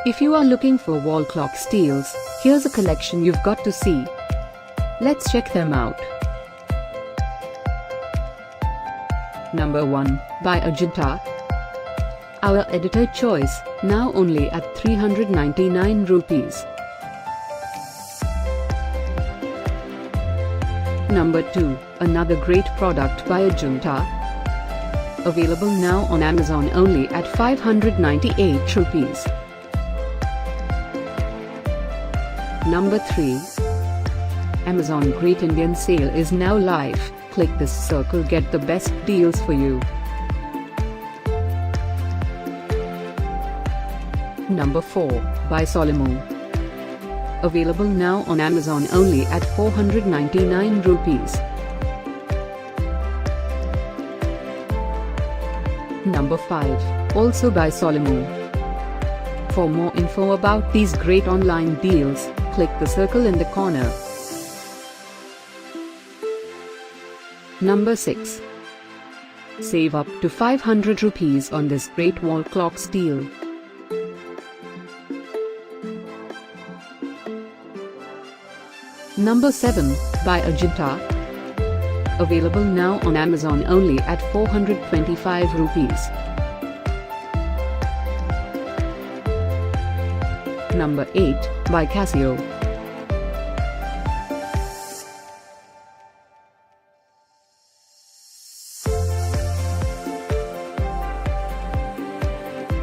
If you are looking for wall clock steels, here's a collection you've got to see. Let's check them out. Number 1, by Ajanta. Our editor choice, now only at 399 rupees. Number 2, another great product by Ajanta. Available now on Amazon only at 598 rupees. Number 3. Amazon Great Indian Sale is now live. Click this circle, get the best deals for you. Number 4, by Solomon. Available now on Amazon only at 499 rupees. Number 5, also by Solomon. For more info about these great online deals, click the circle in the corner. Number 6. Save up to 500 rupees on this great wall clock steal. Number 7, by Ajanta. Available now on Amazon only at 425 rupees. Number 8, by Casio.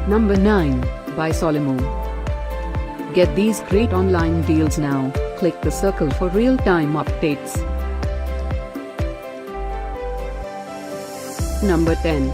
Number 9, by Solomon. Get these great online deals now. Click the circle for real-time updates. Number 10,